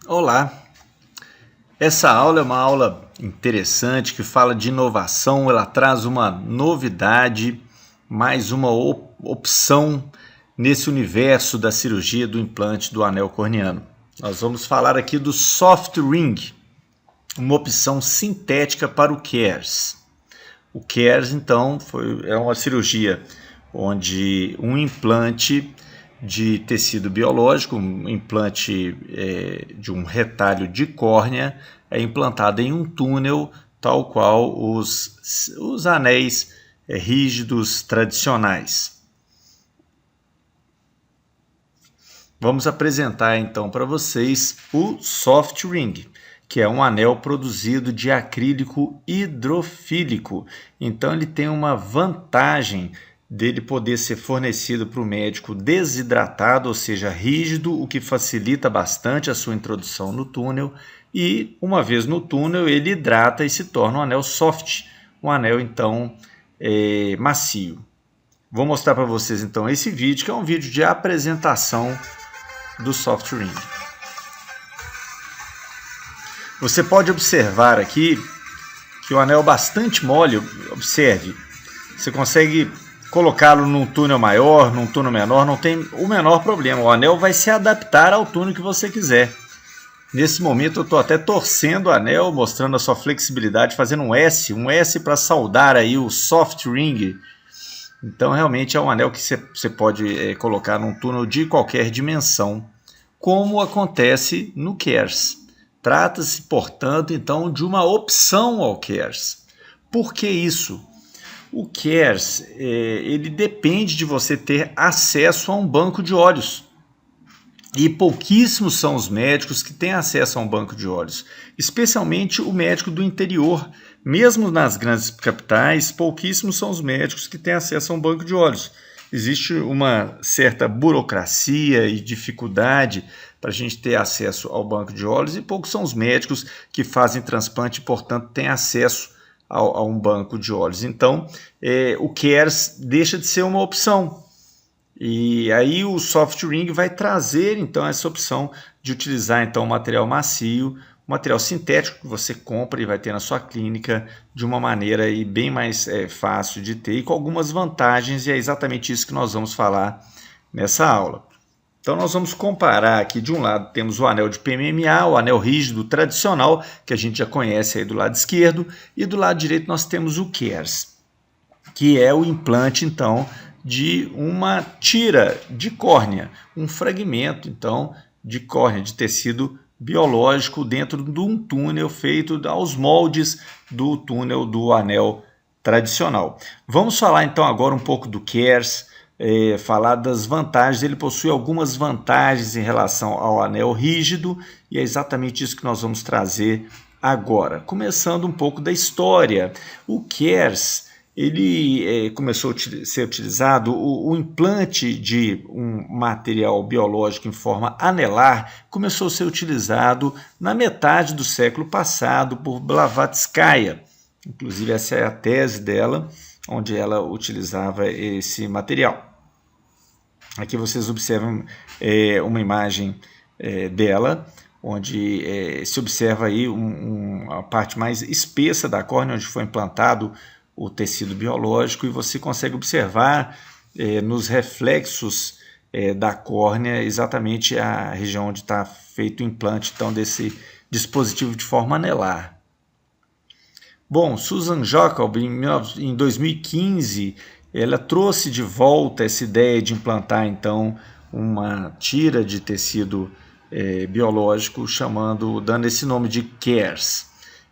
Olá, essa aula é uma aula interessante que fala de inovação, ela traz uma novidade, mais uma opção nesse universo da cirurgia do implante do anel corneano. Nós vamos falar aqui do Soft Ring, uma opção sintética para o CARES. O CARES, então, é uma cirurgia onde um implante de tecido biológico, um implante de um retalho de córnea, é implantado em um túnel, tal qual os anéis rígidos tradicionais. Vamos apresentar então para vocês o Soft Ring, que é um anel produzido de acrílico hidrofílico. Então ele tem uma vantagem dele poder ser fornecido para o médico desidratado, ou seja, rígido, o que facilita bastante a sua introdução no túnel, e uma vez no túnel ele hidrata e se torna um anel soft, um anel então macio. Vou mostrar para vocês então esse vídeo, que é um vídeo de apresentação do Soft Ring. Você pode observar aqui que o anel é bastante mole, observe, você consegue colocá-lo num túnel maior, num túnel menor, não tem o menor problema, o anel vai se adaptar ao túnel que você quiser. Nesse momento eu estou até torcendo o anel, mostrando a sua flexibilidade, fazendo um S para saudar aí o Soft Ring. Então realmente é um anel que você pode colocar num túnel de qualquer dimensão, como acontece no CARES. Trata-se, portanto, então, de uma opção ao CARES. Por que isso? O CARES ele depende de você ter acesso a um banco de olhos. E pouquíssimos são os médicos que têm acesso a um banco de olhos, especialmente o médico do interior. Mesmo nas grandes capitais, pouquíssimos são os médicos que têm acesso a um banco de olhos. Existe uma certa burocracia e dificuldade para a gente ter acesso ao banco de olhos, e poucos são os médicos que fazem transplante e, portanto, têm acesso a um banco de olhos. Então, o CARES deixa de ser uma opção. E aí o Soft Ring vai trazer então essa opção de utilizar então um material macio, um material sintético que você compra e vai ter na sua clínica de uma maneira aí bem mais fácil de ter e com algumas vantagens, e é exatamente isso que nós vamos falar nessa aula. Então nós vamos comparar aqui, de um lado temos o anel de PMMA, o anel rígido tradicional, que a gente já conhece aí do lado esquerdo, e do lado direito nós temos o CARES, que é o implante então de uma tira de córnea, um fragmento então de córnea, de tecido biológico dentro de um túnel feito aos moldes do túnel do anel tradicional. Vamos falar então agora um pouco do CARES, falar das vantagens. Ele possui algumas vantagens em relação ao anel rígido, e é exatamente isso que nós vamos trazer agora. Começando um pouco da história, o CARES ele começou a ser utilizado, o implante de um material biológico em forma anelar começou a ser utilizado na metade do século passado por Blavatsky. Inclusive essa é a tese dela, onde ela utilizava esse material. Aqui vocês observam uma imagem dela, onde se observa aí a parte mais espessa da córnea, onde foi implantado o tecido biológico, e você consegue observar nos reflexos da córnea exatamente a região onde está feito o implante então, desse dispositivo de forma anelar. Bom, Susan Jacob, em 2015, ela trouxe de volta essa ideia de implantar então uma tira de tecido biológico, dando esse nome de CARES.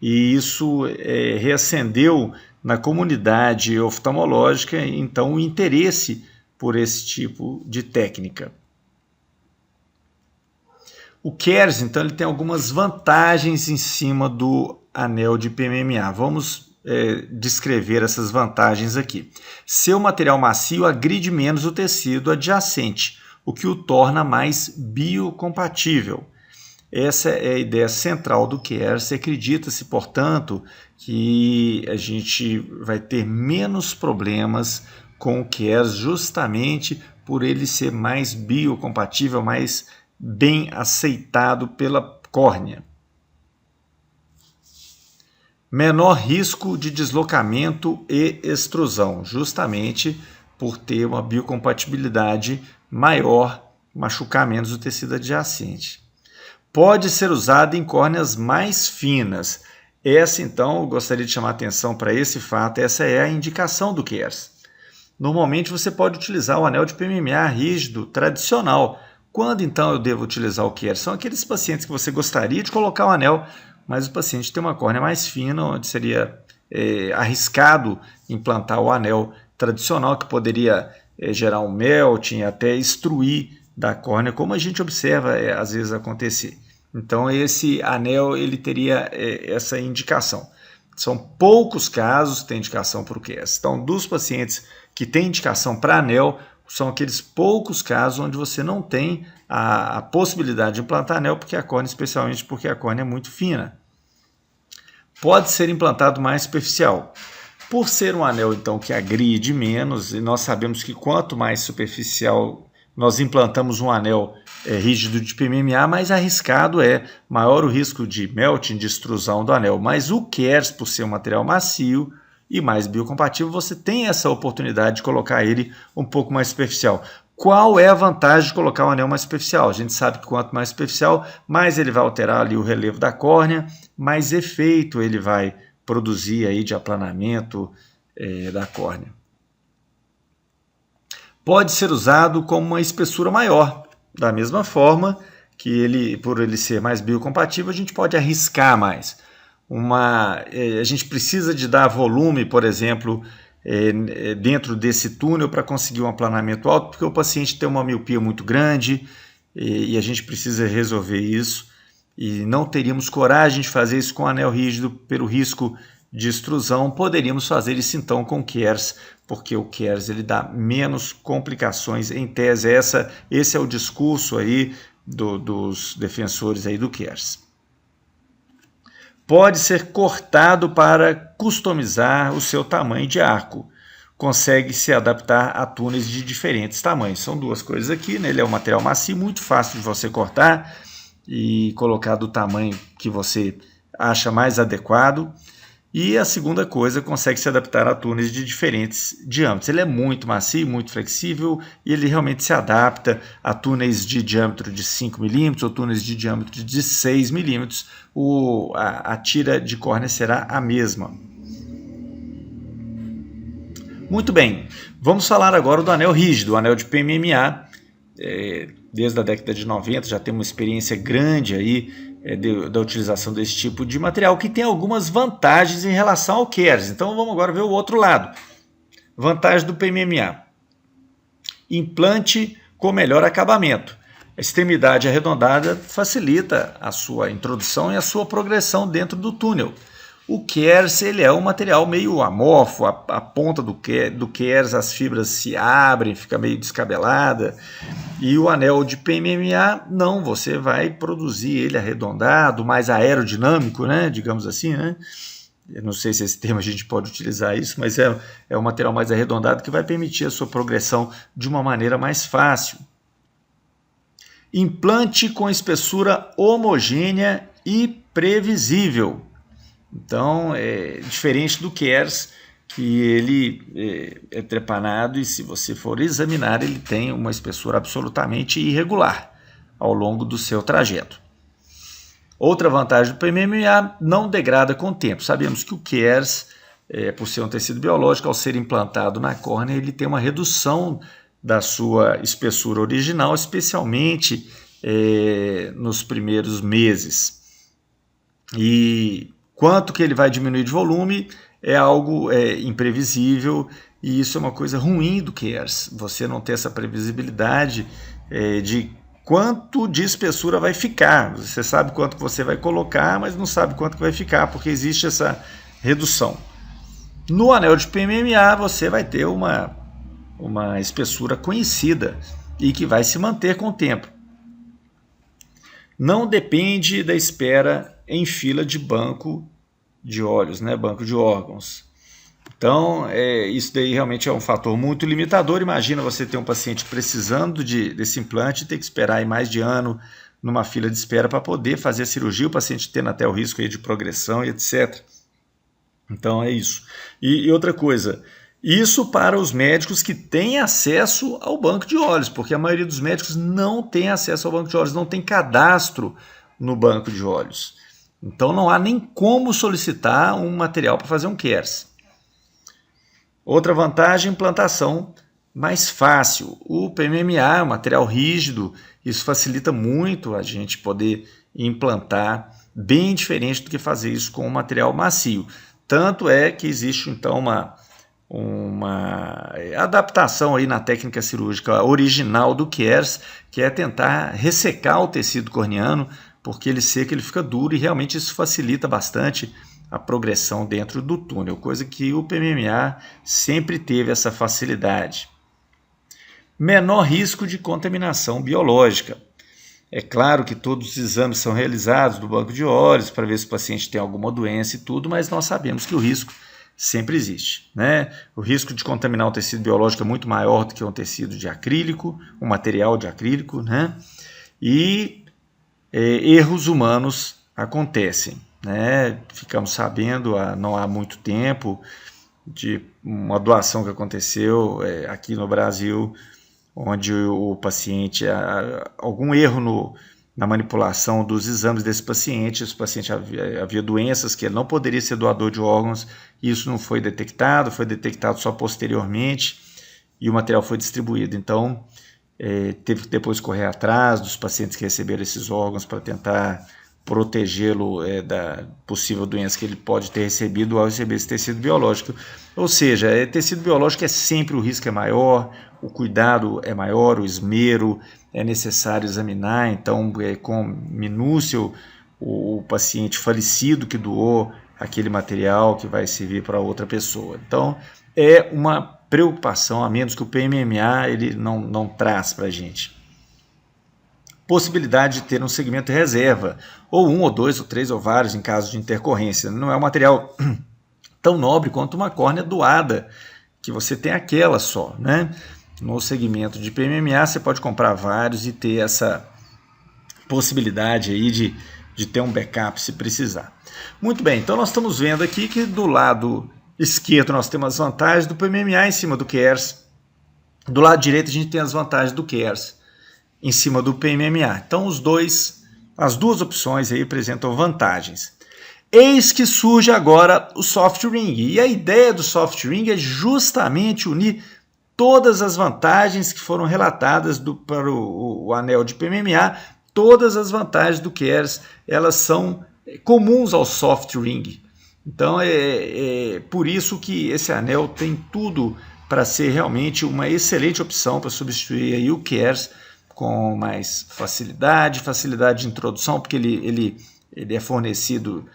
E isso reacendeu na comunidade oftalmológica então o interesse por esse tipo de técnica. O CARES então ele tem algumas vantagens em cima do anel de PMMA. Vamos descrever essas vantagens aqui. Seu material macio agride menos o tecido adjacente, o que o torna mais biocompatível. Essa é a ideia central do CARES. Acredita-se, portanto, que a gente vai ter menos problemas com o CARES justamente por ele ser mais biocompatível, mais bem aceitado pela córnea. Menor risco de deslocamento e extrusão, justamente por ter uma biocompatibilidade maior, machucar menos o tecido adjacente. Pode ser usado em córneas mais finas. Essa, então, eu gostaria de chamar a atenção para esse fato, essa é a indicação do KERS. Normalmente você pode utilizar o anel de PMMA rígido tradicional. Quando então eu devo utilizar o KERS? São aqueles pacientes que você gostaria de colocar o anel, mas o paciente tem uma córnea mais fina, onde seria arriscado implantar o anel tradicional, que poderia gerar um melting, até extruir da córnea, como a gente observa às vezes acontecer. Então esse anel ele teria essa indicação. São poucos casos que tem indicação para o KERS. Então, dos pacientes que têm indicação para anel, são aqueles poucos casos onde você não tem a possibilidade de implantar anel, porque a córnea, especialmente porque a córnea é muito fina. Pode ser implantado mais superficial. Por ser um anel, então, que agride menos, e nós sabemos que quanto mais superficial nós implantamos um anel rígido de PMMA, mais arriscado maior o risco de melting, de extrusão do anel. Mas o KERS, por ser um material macio e mais biocompatível, você tem essa oportunidade de colocar ele um pouco mais superficial. Qual é a vantagem de colocar um anel mais superficial? A gente sabe que quanto mais superficial, mais ele vai alterar ali o relevo da córnea, mais efeito ele vai produzir aí de aplanamento da córnea. Pode ser usado como uma espessura maior, da mesma forma que por ele ser mais biocompatível, a gente pode arriscar mais. A gente precisa de dar volume, por exemplo, dentro desse túnel para conseguir um aplanamento alto, porque o paciente tem uma miopia muito grande e a gente precisa resolver isso. E não teríamos coragem de fazer isso com anel rígido pelo risco de extrusão. Poderíamos fazer isso então com o KERS, porque o KERS ele dá menos complicações em tese. Esse é o discurso aí dos defensores aí do KERS. Pode ser cortado para customizar o seu tamanho de arco. Consegue se adaptar a túneis de diferentes tamanhos. São duas coisas aqui, né? Ele é um material macio, muito fácil de você cortar e colocar do tamanho que você acha mais adequado. E a segunda coisa, consegue se adaptar a túneis de diferentes diâmetros. Ele é muito macio, muito flexível e ele realmente se adapta a túneis de diâmetro de 5 mm ou túneis de diâmetro de 6 mm. A tira de córnea será a mesma. Muito bem, vamos falar agora do anel rígido, o anel de PMMA. Desde a década de 90 já tem uma experiência grande aí da utilização desse tipo de material, que tem algumas vantagens em relação ao KERS. Então vamos agora ver o outro lado. Vantagem do PMMA. Implante com melhor acabamento. A extremidade arredondada facilita a sua introdução e a sua progressão dentro do túnel. O KERS ele é um material meio amorfo, a ponta do KERS, as fibras se abrem, fica meio descabelada. E o anel de PMMA, não, você vai produzir ele arredondado, mais aerodinâmico, né, digamos assim, né? Eu não sei se esse termo a gente pode utilizar isso, mas é um material mais arredondado que vai permitir a sua progressão de uma maneira mais fácil. Implante com espessura homogênea e previsível. Então, é diferente do KERS, que ele é trepanado e se você for examinar, ele tem uma espessura absolutamente irregular ao longo do seu trajeto. Outra vantagem do PMMA, não degrada com o tempo. Sabemos que o KERS, por ser um tecido biológico, ao ser implantado na córnea, ele tem uma redução da sua espessura original, especialmente nos primeiros meses. E quanto que ele vai diminuir de volume é algo imprevisível e isso é uma coisa ruim do KERS. Você não ter essa previsibilidade de quanto de espessura vai ficar. Você sabe quanto que você vai colocar, mas não sabe quanto que vai ficar, porque existe essa redução. No anel de PMMA você vai ter uma espessura conhecida e que vai se manter com o tempo. Não depende da espera em fila de banco de olhos, né? Banco de órgãos. Então, isso daí realmente é um fator muito limitador. Imagina você ter um paciente precisando desse implante e ter que esperar aí mais de ano, numa fila de espera para poder fazer a cirurgia, o paciente tendo até o risco aí de progressão e etc. Então é isso. E outra coisa, isso para os médicos que têm acesso ao banco de olhos, porque a maioria dos médicos não tem acesso ao banco de olhos, não tem cadastro no banco de olhos. Então não há nem como solicitar um material para fazer um KERS. Outra vantagem, implantação mais fácil. O PMMA é um material rígido, isso facilita muito a gente poder implantar, bem diferente do que fazer isso com um material macio. Tanto é que existe então uma adaptação aí na técnica cirúrgica original do KERS, que é tentar ressecar o tecido corneano, porque ele seca, ele fica duro e realmente isso facilita bastante a progressão dentro do túnel, coisa que o PMMA sempre teve essa facilidade. Menor risco de contaminação biológica. É claro que todos os exames são realizados no banco de olhos para ver se o paciente tem alguma doença e tudo, mas nós sabemos que o risco sempre existe, né? O risco de contaminar um tecido biológico é muito maior do que um tecido de acrílico, um material de acrílico, né? E erros humanos acontecem, né? Ficamos sabendo não há muito tempo de uma doação que aconteceu aqui no Brasil, onde o paciente, algum erro na manipulação dos exames desse paciente, esse paciente havia doenças que ele não poderia ser doador de órgãos, e isso não foi detectado só posteriormente, e o material foi distribuído. Então, teve que depois correr atrás dos pacientes que receberam esses órgãos para tentar protegê-lo da possível doença que ele pode ter recebido ao receber esse tecido biológico. Ou seja, tecido biológico sempre o risco é maior, o cuidado é maior, o esmero é necessário examinar, então com minúcia o paciente falecido que doou aquele material que vai servir para outra pessoa. Então é uma preocupação, a menos que o PMMA ele não traz para a gente. Possibilidade de ter um segmento reserva, ou 1, ou 2, ou 3 ovários em caso de intercorrência. Não é um material tão nobre quanto uma córnea doada, que você tem aquela só, né? No segmento de PMMA você pode comprar vários e ter essa possibilidade aí de ter um backup se precisar. Muito bem, então nós estamos vendo aqui que do lado esquerdo nós temos as vantagens do PMMA em cima do KERS, do lado direito a gente tem as vantagens do KERS em cima do PMMA. Então as duas opções aí apresentam vantagens. Eis que surge agora o soft ring, e a ideia do soft ring é justamente unir todas as vantagens que foram relatadas para o anel de PMMA, todas as vantagens do KERS, elas são comuns ao soft ring. Então é por isso que esse anel tem tudo para ser realmente uma excelente opção para substituir aí o KERS com mais facilidade de introdução, porque ele é fornecido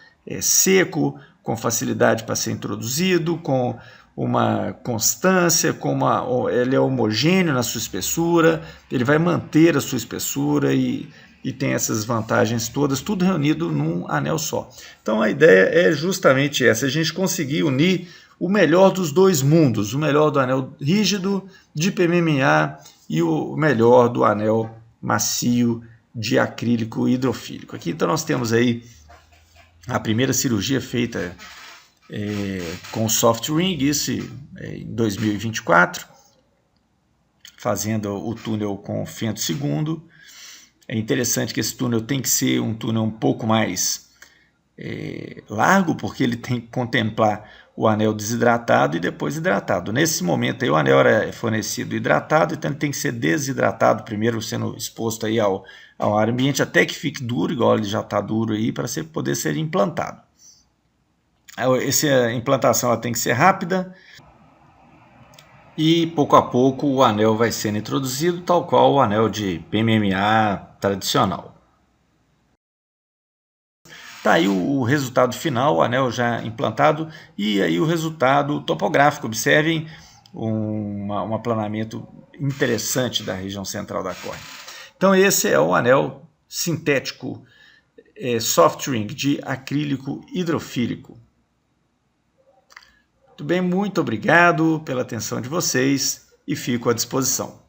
seco, com facilidade para ser introduzido, com uma constância, ele é homogêneo na sua espessura, ele vai manter a sua espessura e tem essas vantagens todas, tudo reunido num anel só. Então a ideia é justamente essa, a gente conseguir unir o melhor dos dois mundos, o melhor do anel rígido de PMMA e o melhor do anel macio de acrílico hidrofílico. Aqui então nós temos aí a primeira cirurgia feita com o soft ring, isso em 2024, fazendo o túnel com fento segundo. É interessante que esse túnel tem que ser um túnel um pouco mais largo, porque ele tem que contemplar o anel desidratado e depois hidratado. Nesse momento aí o anel era fornecido hidratado, então ele tem que ser desidratado primeiro, sendo exposto aí ao ar ambiente até que fique duro, igual ele já está duro aí, para poder ser implantado. Essa implantação ela tem que ser rápida e pouco a pouco o anel vai sendo introduzido, tal qual o anel de PMMA tradicional. Tá aí o resultado final, o anel já implantado, e aí o resultado topográfico. Observem um aplanamento interessante da região central da córnea. Então esse é o anel sintético soft ring de acrílico hidrofílico. Muito bem, muito obrigado pela atenção de vocês e fico à disposição.